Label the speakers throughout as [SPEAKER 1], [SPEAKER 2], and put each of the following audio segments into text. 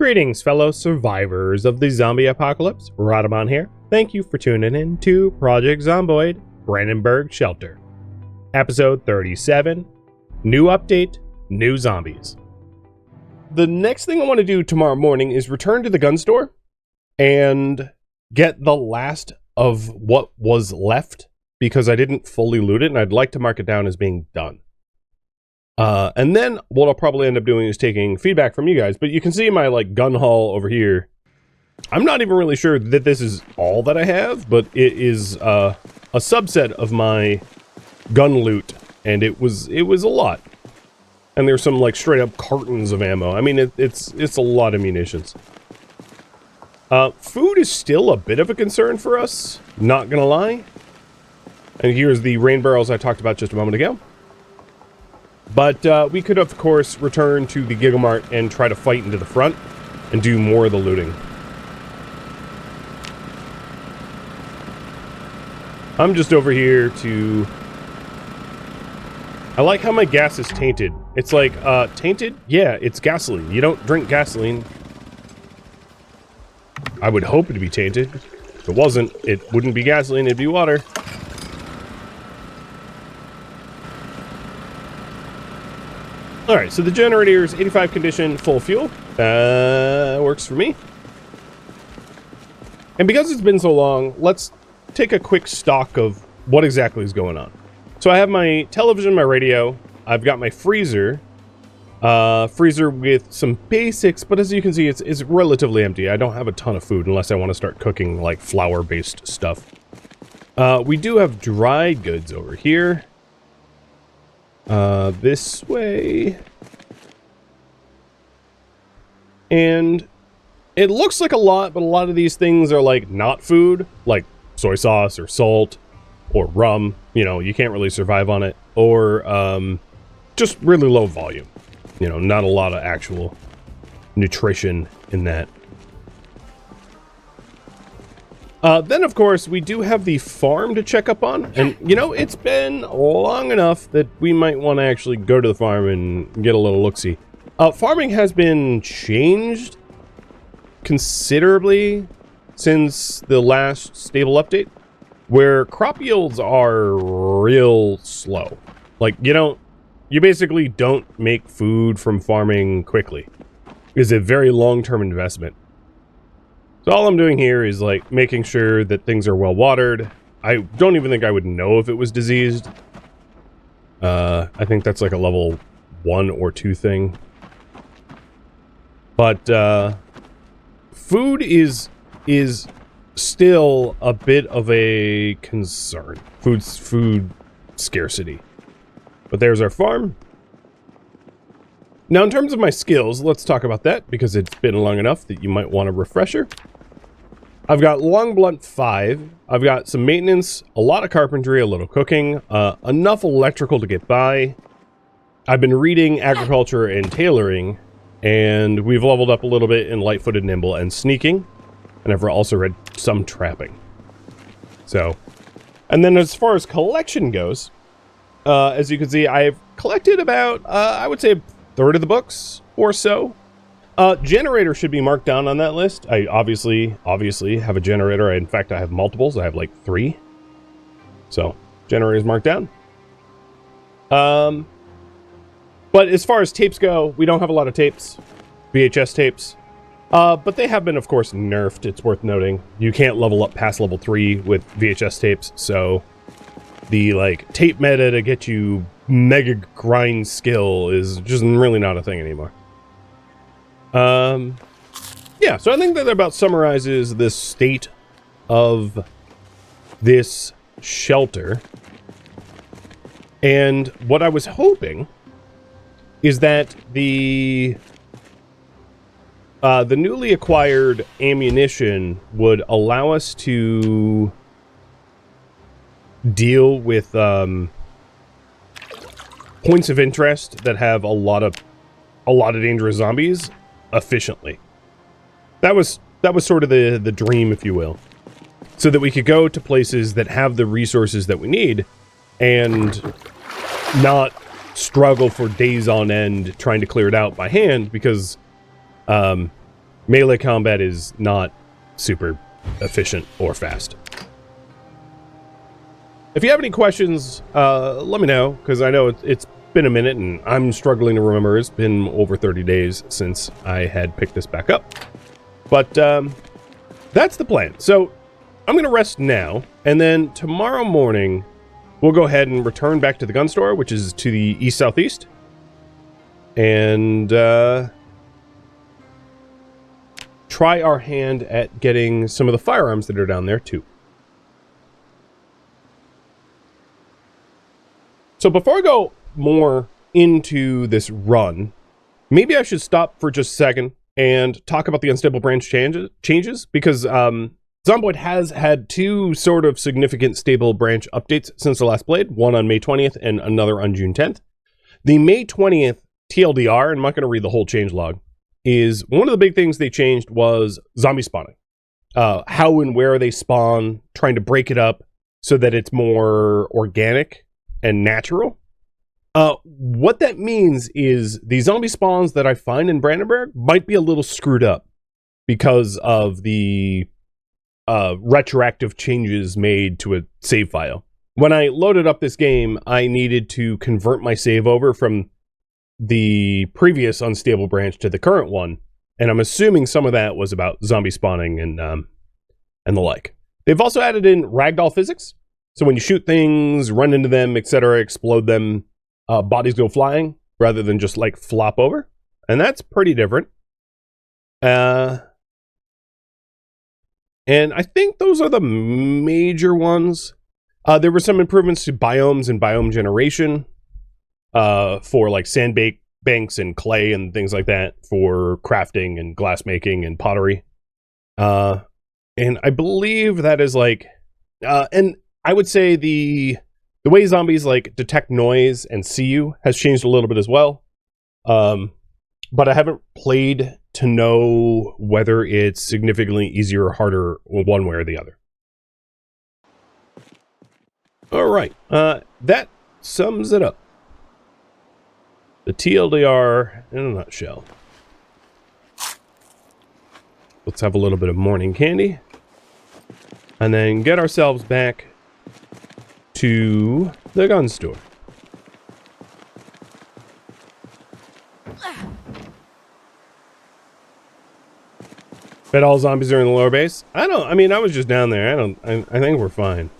[SPEAKER 1] Greetings, fellow survivors of the zombie apocalypse. Rhadamant here. Thank you for tuning in to Project Zomboid, Brandenburg Shelter. Episode 37, new update, new zombies. The next thing I want to do tomorrow morning is return to the gun store and get the last of what was left because I didn't fully loot it and I'd like to mark it down as being done. And then what I'll probably end up doing is taking feedback from you guys, but you can see my gun haul over here. I'm not even really sure that this is all that I have, but it is a subset of my gun loot, and it was a lot. And there's some straight up cartons of ammo. I mean, it's a lot of munitions. Food is still a bit of a concern for us, not gonna lie. And here's the rain barrels I talked about just a moment ago. But we could, of course, return to the Giggle Mart and try to fight into the front and do more of the looting. I'm just over here to... I like how my gas is tainted. It's like, tainted? Yeah, it's gasoline. You don't drink gasoline. I would hope it to be tainted. If it wasn't, it wouldn't be gasoline, it'd be water. Alright, so the generator is 85 condition, full fuel. Works for me. And because it's been so long, let's take a quick stock of what exactly is going on. So I have my television, my radio, I've got my freezer. Freezer with some basics, but as you can see, it's relatively empty. I don't have a ton of food unless I want to start cooking flour-based stuff. We do have dried goods over here. This way. And it looks like a lot, but a lot of these things are not food, like soy sauce or salt or rum. You know, you can't really survive on it, or just really low volume. You know, not a lot of actual nutrition in that. Then, of course, we do have the farm to check up on. And, you know, it's been long enough that we might want to actually go to the farm and get a little look-see. Farming has been changed considerably since the last stable update, where crop yields are real slow. You basically don't make food from farming quickly. It's a very long-term investment. So all I'm doing here is making sure that things are well watered. I don't even think I would know if it was diseased. I think that's a level 1 or 2 thing. But food is still a bit of a concern. Food scarcity. But there's our farm. Now in terms of my skills, let's talk about that because it's been long enough that you might want a refresher. I've got long blunt 5. I've got some maintenance, a lot of carpentry, a little cooking, enough electrical to get by. I've been reading agriculture and tailoring, and we've leveled up a little bit in light-footed, nimble, and sneaking. And I've also read some trapping. So, and then as far as collection goes, as you can see, I've collected about, I would say, a third of the books or so. Generator should be marked down on that list. I obviously have a generator. In fact, I have multiples. I have 3. So, generator's marked down. But as far as tapes go, we don't have a lot of tapes. VHS tapes. But they have been, of course, nerfed. It's worth noting. You can't level up past level 3 with VHS tapes, so the, tape meta to get you mega grind skill is just really not a thing anymore. Yeah, so I think that about summarizes the state of this shelter. And what I was hoping is that the newly acquired ammunition would allow us to deal with points of interest that have a lot of dangerous zombies efficiently. That was sort of the dream, if you will, so that we could go to places that have the resources that we need and not struggle for days on end trying to clear it out by hand, because Melee combat is not super efficient or fast. If you have any questions, let me know, because I know it's been a minute and I'm struggling to remember. It's been over 30 days since I had picked this back up. But that's the plan. So I'm going to rest now, and then tomorrow morning we'll go ahead and return back to the gun store, which is to the east-southeast. And try our hand at getting some of the firearms that are down there, too. So before I go more into this run, maybe I should stop for just a second and talk about the unstable branch changes, because Zomboid has had two sort of significant stable branch updates since the last played, one on May 20th and another on June 10th. The May 20th TLDR, and I'm not going to read the whole changelog, is one of the big things they changed was zombie spawning. How and where they spawn, trying to break it up so that it's more organic and natural. What that means is the zombie spawns that I find in Brandenburg might be a little screwed up because of the retroactive changes made to a save file. When I loaded up this game, I needed to convert my save over from the previous unstable branch to the current one, and I'm assuming some of that was about zombie spawning and the like. They've also added in ragdoll physics. So when you shoot things, run into them, etc., explode them, bodies go flying rather than just like flop over. And that's pretty different. And I think those are the major ones. There were some improvements to biomes and biome generation for like sand banks and clay and things like that for crafting and glass making and pottery. And I believe that is like... and I would say the way zombies like detect noise and see you has changed a little bit as well. But I haven't played to know whether it's significantly easier or harder one way or the other. All right, that sums it up. The TLDR in a nutshell. Let's have a little bit of morning candy. And then get ourselves back to the gun store. Bet all zombies are in the lower base? I was just down there. I think we're fine.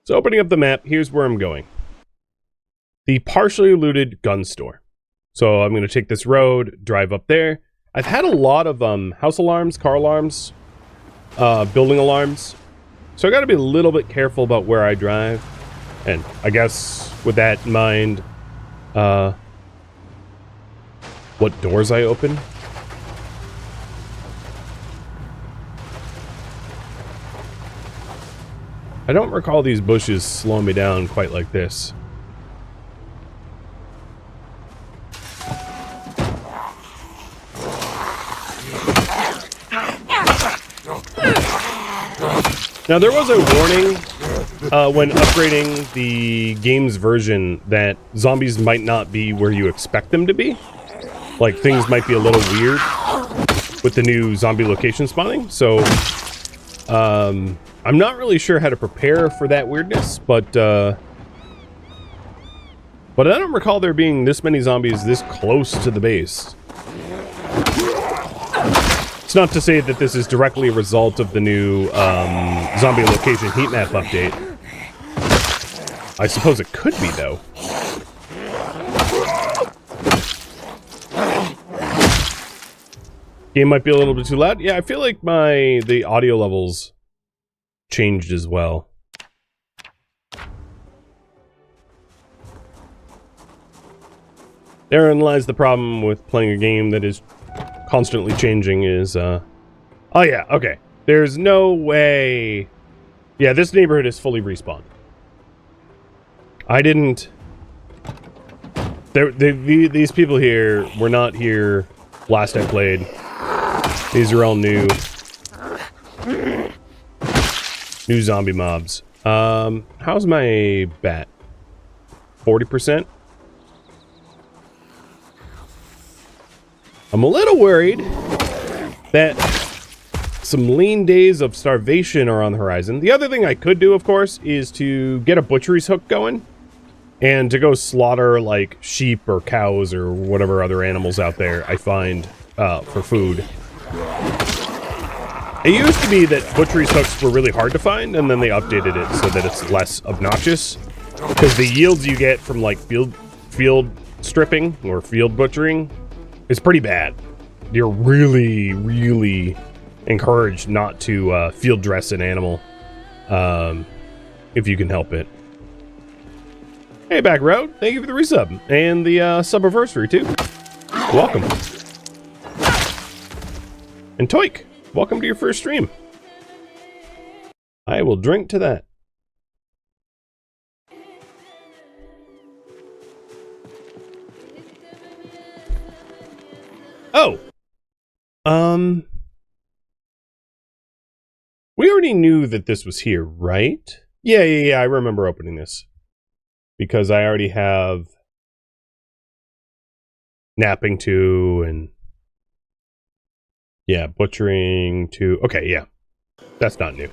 [SPEAKER 1] So opening up the map, here's where I'm going. The partially looted gun store. So I'm going to take this road, drive up there. I've had a lot of house alarms, car alarms, building alarms. So I got to be a little bit careful about where I drive. And I guess with that in mind, what doors I open. I don't recall these bushes slowing me down quite like this. Now, there was a warning when upgrading the game's version that zombies might not be where you expect them to be. Like, things might be a little weird with the new zombie location spawning. So, I'm not really sure how to prepare for that weirdness, but I don't recall there being this many zombies this close to the base. It's not to say that this is directly a result of the new zombie location heat map update. I suppose it could be, though. Game might be a little bit too loud. Yeah, I feel like the audio levels changed as well. Therein lies the problem with playing a game that is constantly changing is, oh yeah, okay. There's no way... Yeah, this neighborhood is fully respawned. I didn't... These people here were not here last I played. These are all new. New zombie mobs. How's my bat? 40%? I'm a little worried that some lean days of starvation are on the horizon. The other thing I could do, of course, is to get a butchery's hook going and to go slaughter, like, sheep or cows or whatever other animals out there I find for food. It used to be that butchery's hooks were really hard to find, and then they updated it so that it's less obnoxious. Because the yields you get from, like, field stripping or field butchering is pretty bad. You're really, really encouraged not to field dress an animal if you can help it. Hey, Back Road, thank you for the resub and the sub-anniversary too. Welcome. And Toik, welcome to your first stream. I will drink to that. Oh, we already knew that this was here, right? Yeah, I remember opening this. Because I already have napping 2 and yeah, butchering 2. Okay, yeah. That's not new.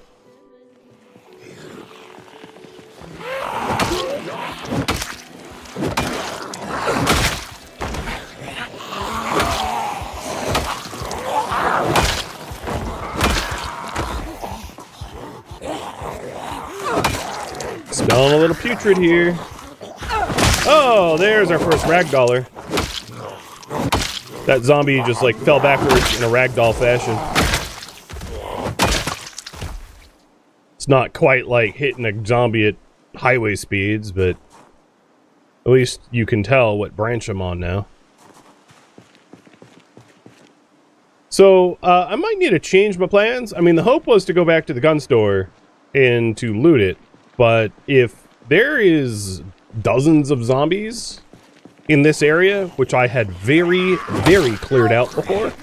[SPEAKER 1] Smelling a little putrid here. Oh, there's our first ragdoller. That zombie just like fell backwards in a ragdoll fashion. It's not quite like hitting a zombie at highway speeds, but at least you can tell what branch I'm on now. So, I might need to change my plans. I mean, the hope was to go back to the gun store and to loot it, but if there is dozens of zombies in this area, which I had very, very cleared out before,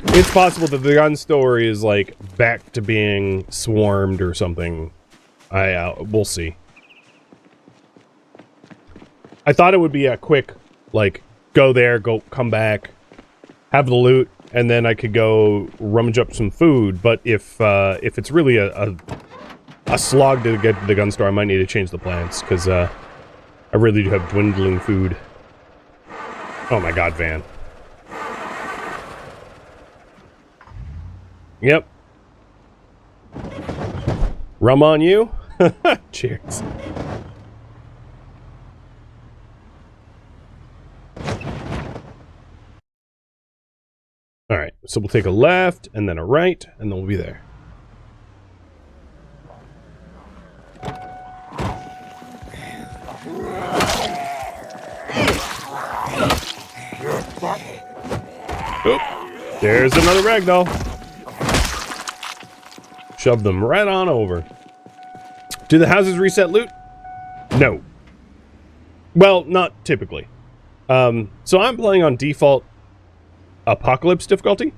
[SPEAKER 1] it's possible that the gun store is like back to being swarmed or something. We'll see. I thought it would be a quick, like, go there, come back, have the loot, and then I could go rummage up some food. But if it's really a slog to get to the gun store, I might need to change the plans because I really do have dwindling food. Oh my god, Van. Yep. Rum on you? Cheers. Alright, so we'll take a left, and then a right, and then we'll be there. Oh, there's another ragdoll. Shove them right on over. Do the houses reset loot? No. Well, not typically. So I'm playing on default Apocalypse difficulty.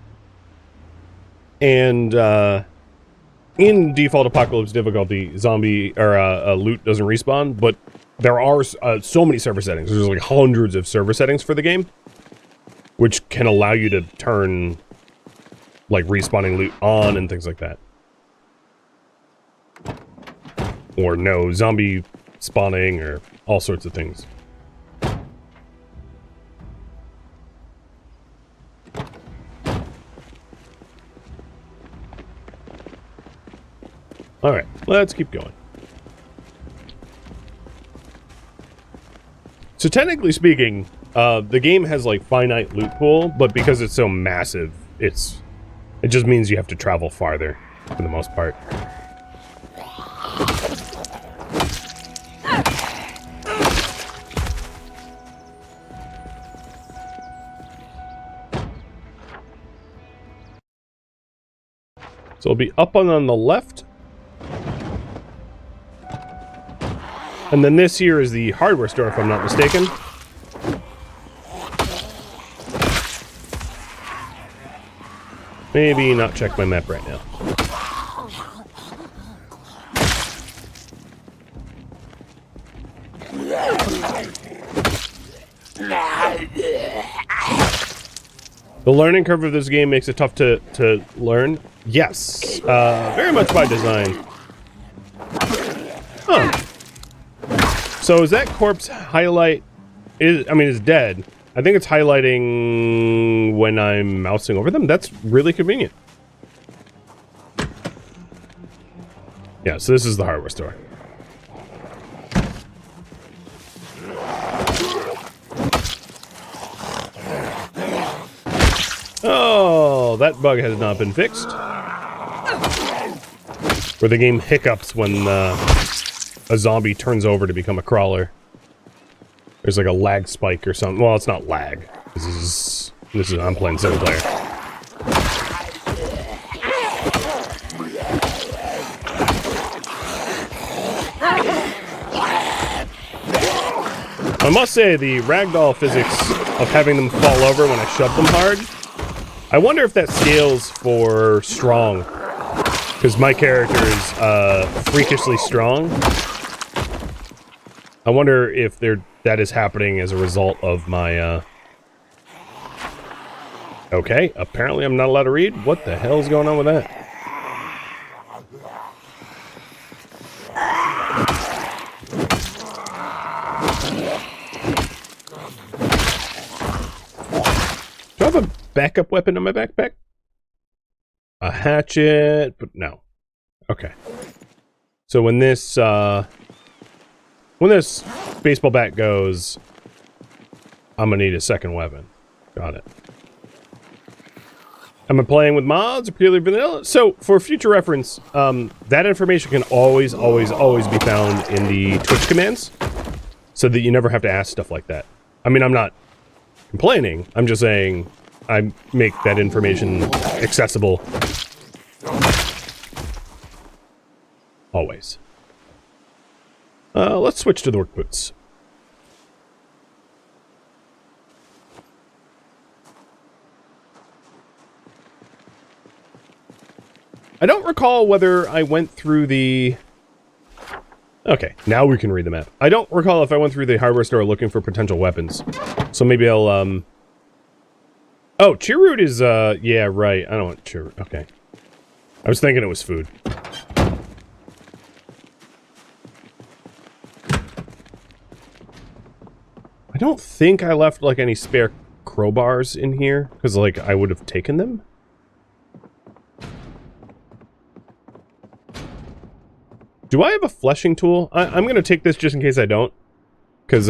[SPEAKER 1] And in default Apocalypse difficulty, zombie or loot doesn't respawn, but there are so many server settings. There's like hundreds of server settings for the game, which can allow you to turn like respawning loot on and things like that. Or no zombie spawning or all sorts of things. Alright, let's keep going. So technically speaking, the game has like finite loot pool, but because it's so massive, it just means you have to travel farther for the most part. So it'll be up on the left. And then this here is the hardware store, if I'm not mistaken. Maybe not check my map right now. The learning curve of this game makes it tough to learn. Yes, very much by design. Huh. So is that corpse highlight? I mean, it's dead. I think it's highlighting when I'm mousing over them. That's really convenient. Yeah, so this is the hardware store. Oh, that bug has not been fixed. Where the game hiccups when a zombie turns over to become a crawler. There's like a lag spike or something. Well, it's not lag. This is I'm playing single player. I must say, the ragdoll physics of having them fall over when I shove them hard, I wonder if that scales for strong. Because my character is freakishly strong. I wonder if that is happening as a result of my... Okay, apparently I'm not allowed to read. What the hell is going on with that? Do I have a backup weapon in my backpack? A hatchet, but no. Okay. So when this baseball bat goes, I'm gonna need a second weapon. Got it. Am I playing with mods or purely vanilla? So for future reference, that information can always be found in the Twitch commands, so that you never have to ask stuff like that. I mean, I'm not complaining. I'm just saying I make that information accessible. Always. Let's switch to the work boots. I don't recall whether I went through the... Okay, now we can read the map. I don't recall if I went through the hardware store looking for potential weapons. So maybe I'll, Oh, cheerroot is, yeah, right. I don't want cheerroot. Okay. I was thinking it was food. I don't think I left, like, any spare crowbars in here, because, like, I would have taken them. Do I have a fleshing tool? I'm going to take this just in case I don't. Because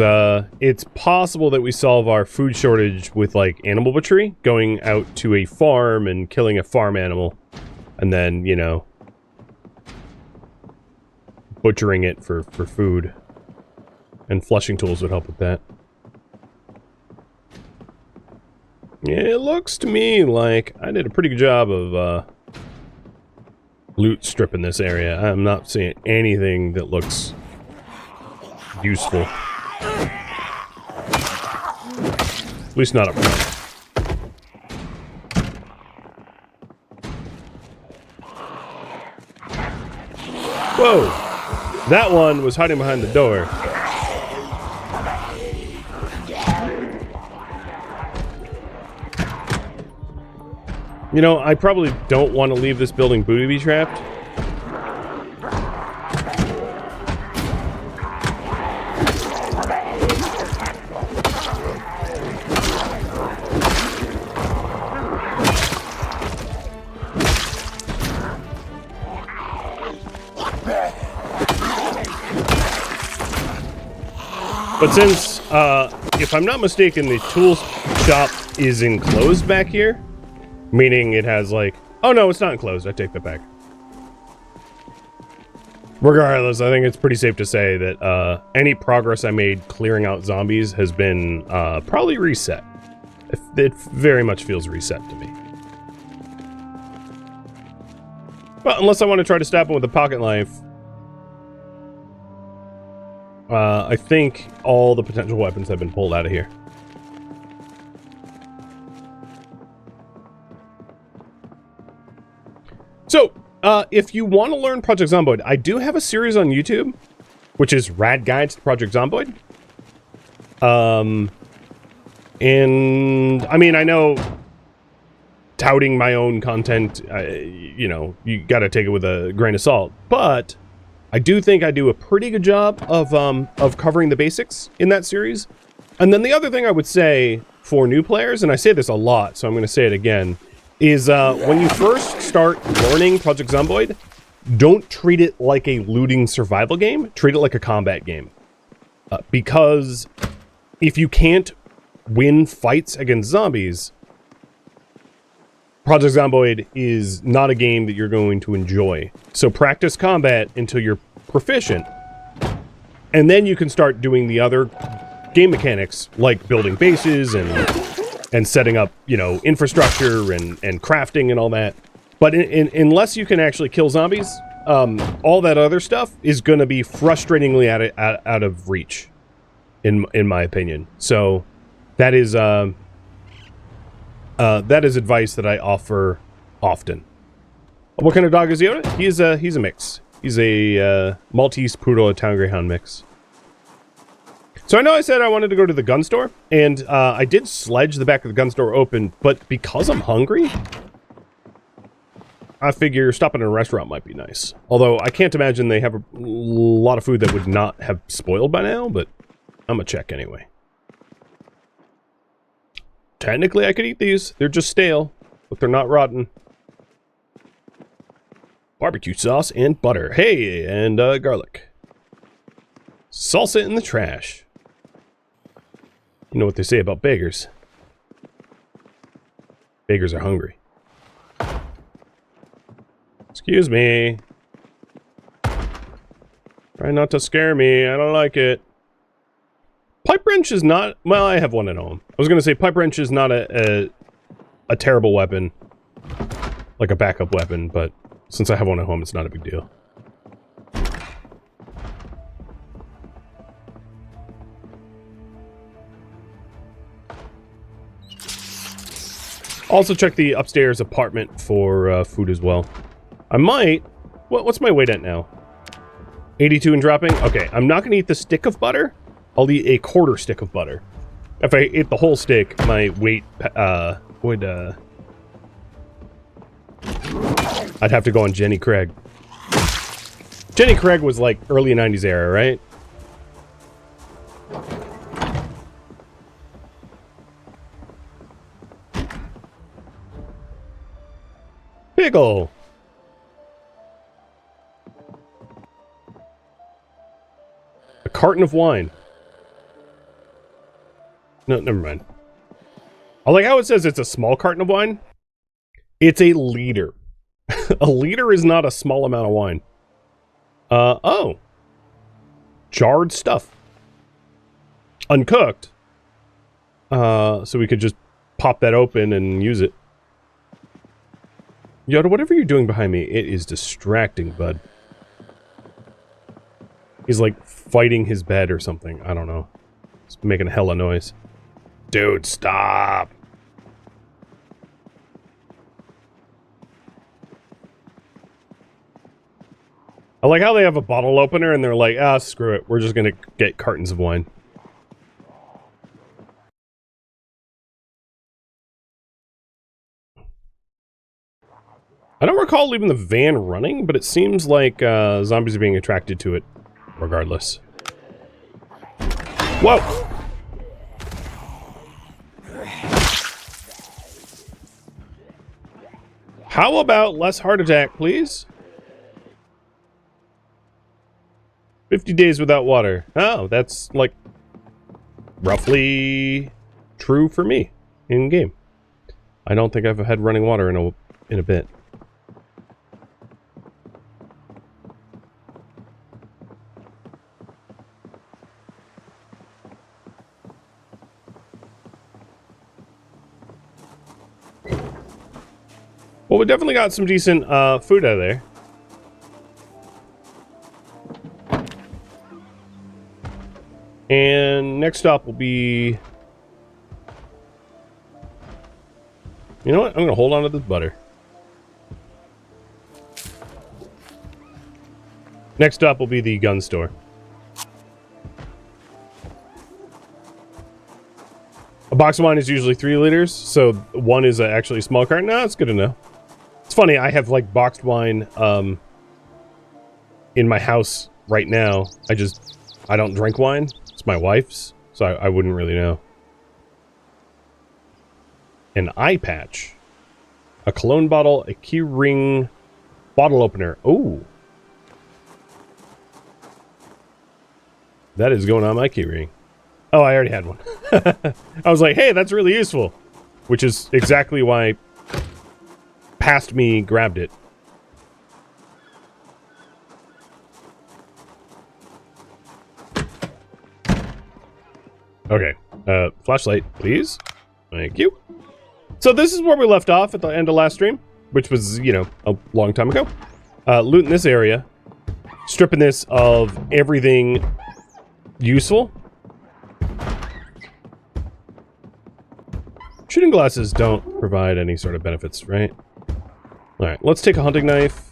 [SPEAKER 1] it's possible that we solve our food shortage with, like, animal butchery. Going out to a farm and killing a farm animal. And then, you know, butchering it for food. And fleshing tools would help with that. Yeah, it looks to me like I did a pretty good job of loot stripping this area. I'm not seeing anything that looks useful. At least not up front. Whoa! That one was hiding behind the door. You know, I probably don't want to leave this building booby-trapped. But since, if I'm not mistaken, the tool shop is enclosed back here. Meaning it has like... Oh no, it's not enclosed. I take that back. Regardless, I think it's pretty safe to say that any progress I made clearing out zombies has been probably reset. It very much feels reset to me. Well, unless I want to try to stab him with a pocket knife. I think all the potential weapons have been pulled out of here. So, if you want to learn Project Zomboid, I do have a series on YouTube, which is Rad Guides to Project Zomboid. And I mean, I know touting my own content, you know, you got to take it with a grain of salt, but I do think I do a pretty good job of covering the basics in that series. And then the other thing I would say for new players, and I say this a lot, so I'm going to say it again, is when you first start learning Project Zomboid, don't treat it like a looting survival game. Treat it like a combat game. Because if you can't win fights against zombies, Project Zomboid is not a game that you're going to enjoy. So practice combat until you're proficient. And then you can start doing the other game mechanics, like building bases and setting up, you know, infrastructure and crafting and all that. But unless you can actually kill zombies, all that other stuff is going to be frustratingly out of reach, in my opinion. So that is advice that I offer often. What kind of dog is Yoda? He's a mix. He's a Maltese Poodle, a Town Greyhound mix. So I know I said I wanted to go to the gun store, and I did sledge the back of the gun store open, but because I'm hungry, I figure stopping at a restaurant might be nice. Although I can't imagine they have a lot of food that would not have spoiled by now, but I'm gonna check anyway. Technically, I could eat these. They're just stale, but they're not rotten. Barbecue sauce and butter. Hey, and garlic. Salsa in the trash. You know what they say about beggars. Beggars are hungry. Excuse me. Try not to scare me. I don't like it. Pipe wrench is not... Well, I have one at home. I was going to say pipe wrench is not a terrible weapon. Like a backup weapon, but since I have one at home, it's not a big deal. Also check the upstairs apartment for food as well. I might... What's my weight at now? 82 and dropping? Okay, I'm not going to eat the stick of butter. I'll eat a quarter stick of butter. If I ate the whole stick, my weight would... I'd have to go on Jenny Craig. Jenny Craig was like early 90s era, right? Pickle! A carton of wine. No, never mind. I like how it says it's a small carton of wine. It's a liter. A liter is not a small amount of wine. Oh. Jarred stuff. Uncooked. So we could just pop that open and use it. Yoda, whatever you're doing behind me, it is distracting, bud. He's like fighting his bed or something. I don't know. It's making a hella noise. Dude, stop! I like how they have a bottle opener and they're like, ah, screw it. We're just gonna get cartons of wine. I don't recall leaving the van running, but it seems like zombies are being attracted to it regardless. Whoa! How about less heart attack, please? 50 days without water. Oh, that's like roughly true for me in game. I don't think I've had running water in a bit. Well, we definitely got some decent food out of there. And next stop will be... You know what? I'm going to hold on to this butter. Next up will be the gun store. A box of wine is usually 3 liters, so one is actually a small carton. No, it's good to know. It's funny, I have like boxed wine in my house right now. I don't drink wine. It's my wife's, so I wouldn't really know. An eye patch. A cologne bottle, a key ring, bottle opener. Oh. That is going on my key ring. Oh, I already had one. I was like, hey, that's really useful. Which is exactly why past me grabbed it. Okay. Flashlight, please. Thank you. So this is where we left off at the end of last stream, which was, you know, a long time ago. Looting this area. Stripping this of everything useful. Shooting glasses don't provide any sort of benefits, right? Alright, let's take a hunting knife.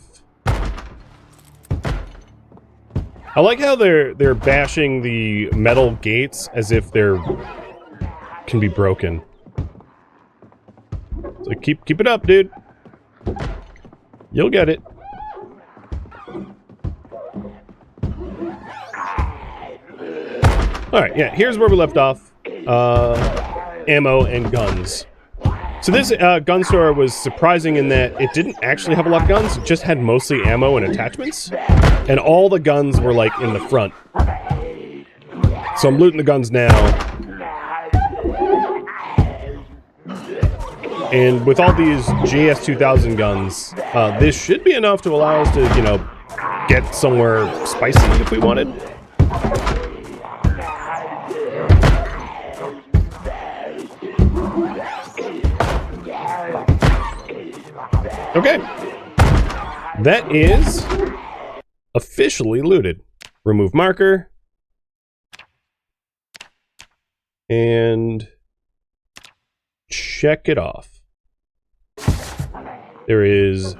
[SPEAKER 1] I like how they're bashing the metal gates as if they're can be broken. So keep it up, dude. You'll get it. Alright, yeah, here's where we left off. Ammo and guns. So this gun store was surprising in that it didn't actually have a lot of guns. It just had mostly ammo and attachments. And all the guns were like in the front. So I'm looting the guns now. And with all these JS2000 guns, this should be enough to allow us to, you know, get somewhere spicy if we wanted. Okay. That is officially looted. Remove marker. And check it off. There is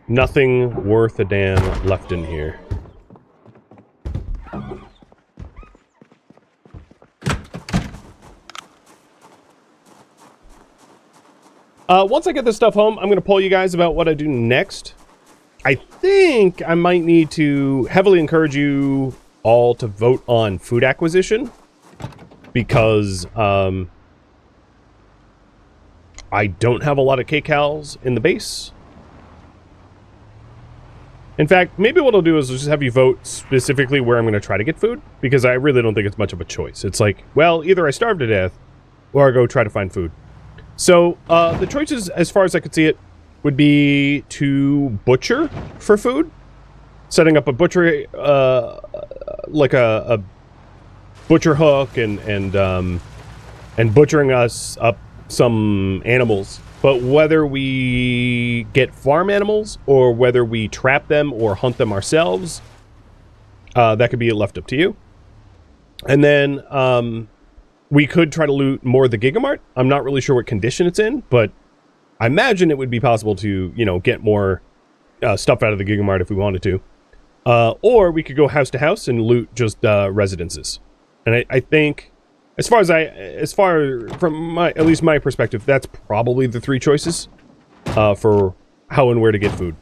[SPEAKER 1] nothing worth a damn left in here. Once I get this stuff home, I'm going to poll you guys about what I do next. I think I might need to heavily encourage you all to vote on food acquisition. Because, I don't have a lot of kcals in the base. In fact, maybe what I'll do is just have you vote specifically where I'm going to try to get food. Because I really don't think it's much of a choice. It's like, well, either I starve to death, or I go try to find food. So, the choices, as far as I could see it, would be to butcher for food. Setting up a butchery, like a butcher hook and butchering us up some animals. But whether we get farm animals, or whether we trap them or hunt them ourselves, that could be left up to you. And then, we could try to loot more of the Gigamart. I'm not really sure what condition it's in, but I imagine it would be possible to, you know, get more stuff out of the Gigamart if we wanted to. Or we could go house to house and loot just residences. And I think, as far from my, at least my perspective, that's probably the 3 choices for how and where to get food.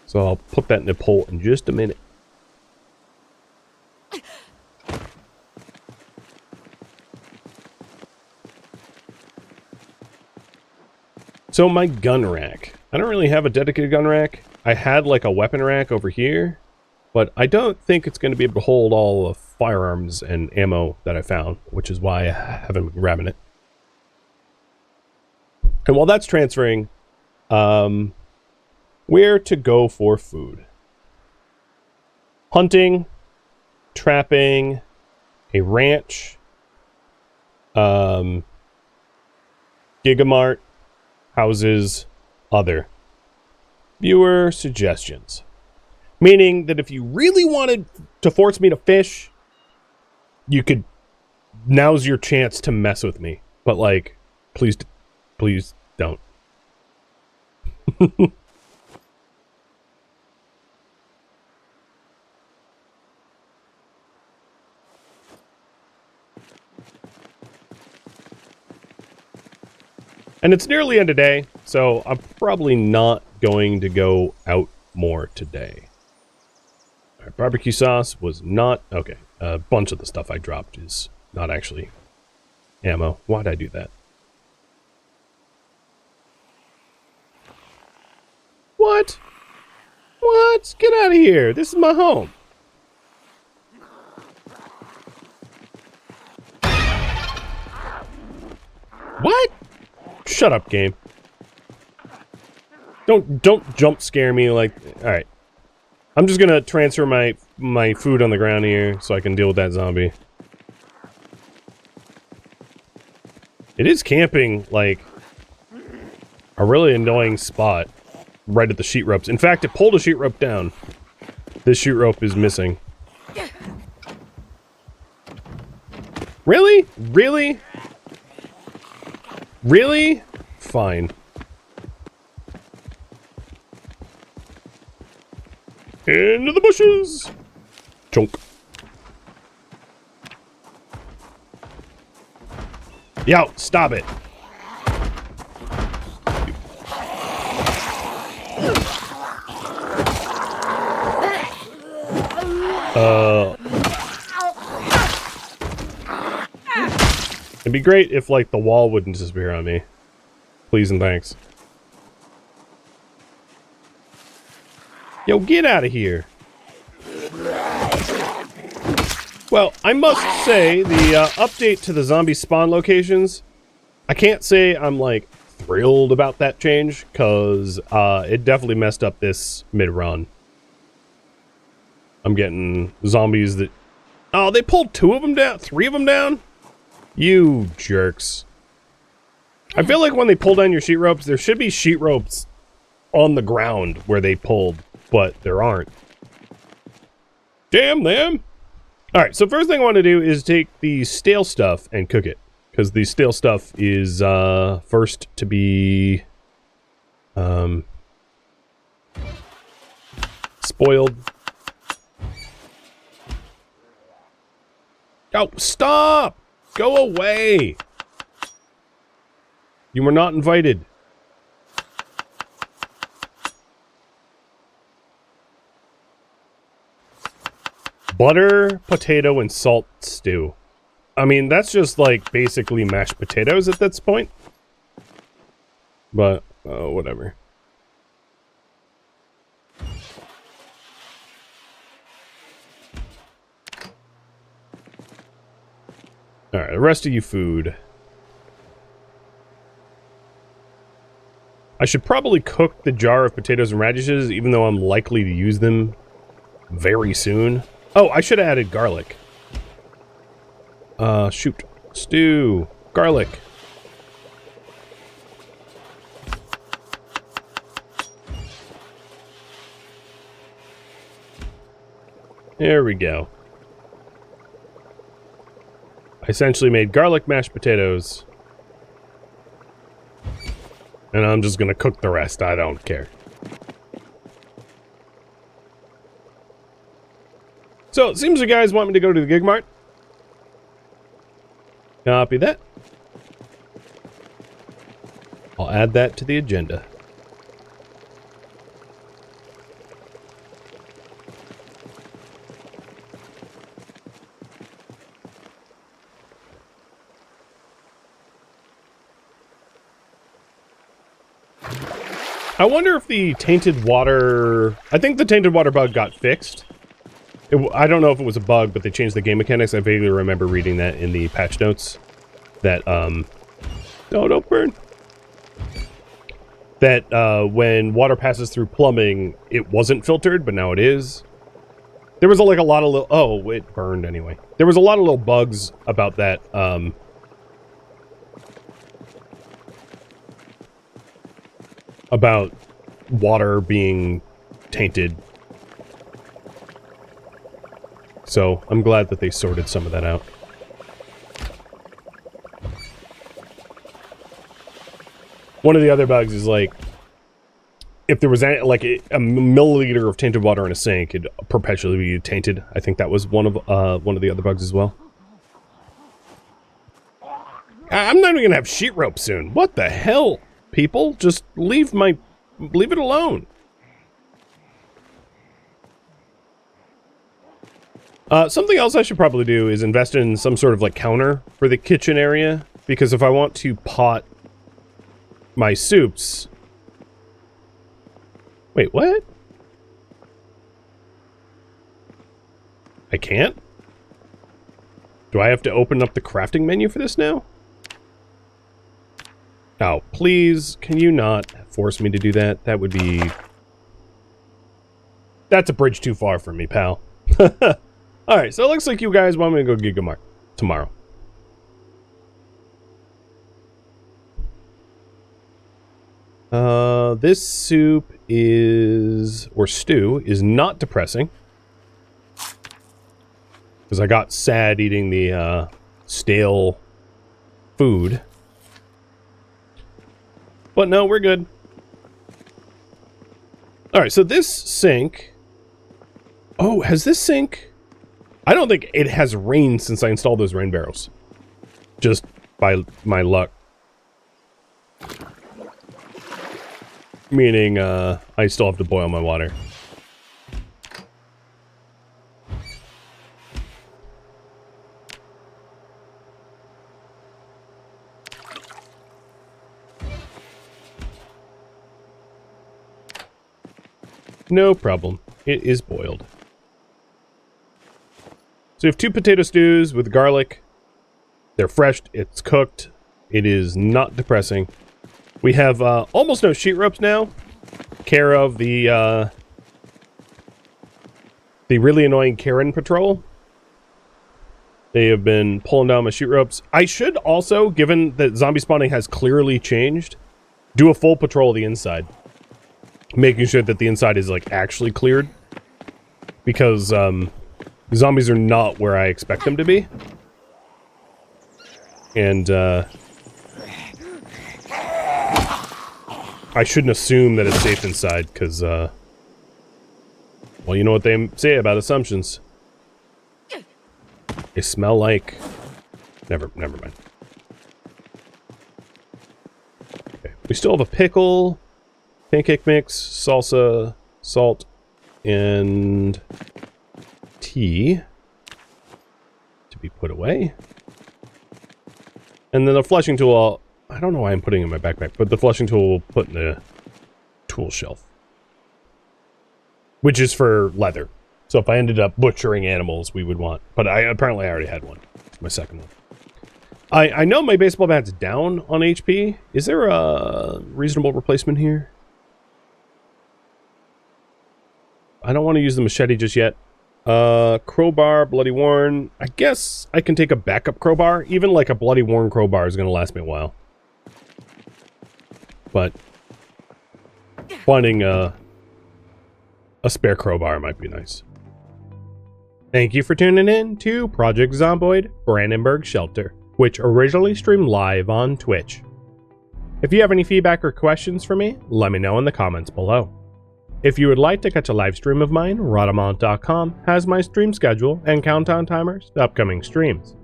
[SPEAKER 1] So I'll put that in the poll in just a minute. So my gun rack. I don't really have a dedicated gun rack. I had like a weapon rack over here, but I don't think it's going to be able to hold all the firearms and ammo that I found, which is why I haven't been grabbing it. And while that's transferring, where to go for food? Hunting, trapping, a ranch, Gigamart, houses, other. Viewer suggestions. Meaning that if you really wanted to force me to fish, you could, now's your chance to mess with me. But like, please don't. And it's nearly end of day, so I'm probably not going to go out more today. All right, barbecue sauce was not... Okay, a bunch of the stuff I dropped is not actually ammo. Why'd I do that? What? What? Get out of here. This is my home. What? Shut up, game. Don't jump scare me like... Alright. I'm just gonna transfer my food on the ground here so I can deal with that zombie. It is camping, like, a really annoying spot right at the sheet ropes. In fact, it pulled a sheet rope down. This sheet rope is missing. Really? Really? Really? Fine. Into the bushes! Chunk. Yo, stop it. It'd be great if, like, the wall wouldn't disappear on me. Please and thanks. Yo, get out of here. Well, I must say, the update to the zombie spawn locations, I can't say I'm, like, thrilled about that change, because it definitely messed up this mid-run. I'm getting zombies that... Oh, they pulled 2 of them down? 3 of them down? You jerks. I feel like when they pull down your sheet ropes, there should be sheet ropes on the ground where they pulled, but there aren't. Damn them! Alright, so first thing I want to do is take the stale stuff and cook it. Because the stale stuff is first to be spoiled. Oh, stop! Go away! You were not invited. Butter, potato, and salt stew. I mean, that's just like basically mashed potatoes at this point. But, whatever. Alright, the rest of you food. I should probably cook the jar of potatoes and radishes, even though I'm likely to use them very soon. Oh, I should have added garlic. Shoot. Stew. Garlic. There we go. I essentially made garlic mashed potatoes. And I'm just gonna cook the rest. I don't care. So, it seems you guys want me to go to the Gig Mart. Copy that. I'll add that to the agenda. I wonder if the tainted water... I think the tainted water bug got fixed. I don't know if it was a bug, but they changed the game mechanics. I vaguely remember reading that in the patch notes. That, Oh, don't burn. That, when water passes through plumbing, it wasn't filtered, but now it is. There was, like, a lot of little... Oh, it burned anyway. There was a lot of little bugs about that, about water being tainted. So, I'm glad that they sorted some of that out. One of the other bugs is, like, if there was, like, a milliliter of tainted water in a sink, it'd perpetually be tainted. I think that was one of the other bugs as well. I'm not even gonna have sheet rope soon. What the hell, people? Just leave it alone. Something else I should probably do is invest in some sort of like counter for the kitchen area, because if I want to pot my soups... Wait, what? I can't? Do I have to open up the crafting menu for this now? Oh, please, can you not force me to do that? That would be... That's a bridge too far for me, pal. Alright, so it looks like you guys want me to go Gigamark tomorrow. This soup is... or stew is not depressing. Because I got sad eating the, stale food. But no, we're good. Alright, so this sink... Oh, has this sink... I don't think it has rained since I installed those rain barrels. Just by my luck. Meaning, I still have to boil my water. No problem. It is boiled. So you have 2 potato stews with garlic. They're fresh. It's cooked. It is not depressing. We have almost no sheet ropes now. Care of the really annoying Karen patrol. They have been pulling down my sheet ropes. I should also, given that zombie spawning has clearly changed, do a full patrol of the inside. Making sure that the inside is like actually cleared. Because zombies are not where I expect them to be. And I shouldn't assume that it's safe inside, because, well, you know what they say about assumptions. They smell like... Never mind. Okay. We still have a pickle, pancake mix, salsa, salt, and tea to be put away. And then the flushing tool, I don't know why I'm putting it in my backpack, but the flushing tool we'll put in the tool shelf. Which is for leather. So if I ended up butchering animals, we would want... But I already had one. My second one. I know my baseball bat's down on HP. Is there a reasonable replacement here? I don't want to use the machete just yet. Crowbar, bloody worn. I guess I can take a backup crowbar. Even like a bloody worn crowbar is going to last me a while. But finding a spare crowbar might be nice. Thank you for tuning in to Project Zomboid Brandenburg Shelter, which originally streamed live on Twitch. If you have any feedback or questions for me, let me know in the comments below. If you would like to catch a live stream of mine, Rhadamant.com has my stream schedule and countdown timers to upcoming streams.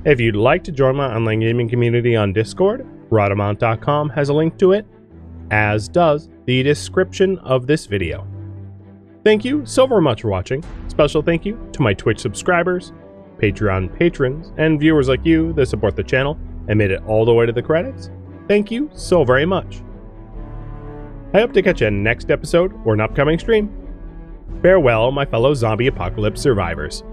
[SPEAKER 1] If you'd like to join my online gaming community on Discord, Rhadamant.com has a link to it, as does the description of this video. Thank you so very much for watching. Special thank you to my Twitch subscribers, Patreon patrons, and viewers like you that support the channel and made it all the way to the credits. Thank you so very much. I hope to catch you in next episode or an upcoming stream. Farewell, my fellow zombie apocalypse survivors.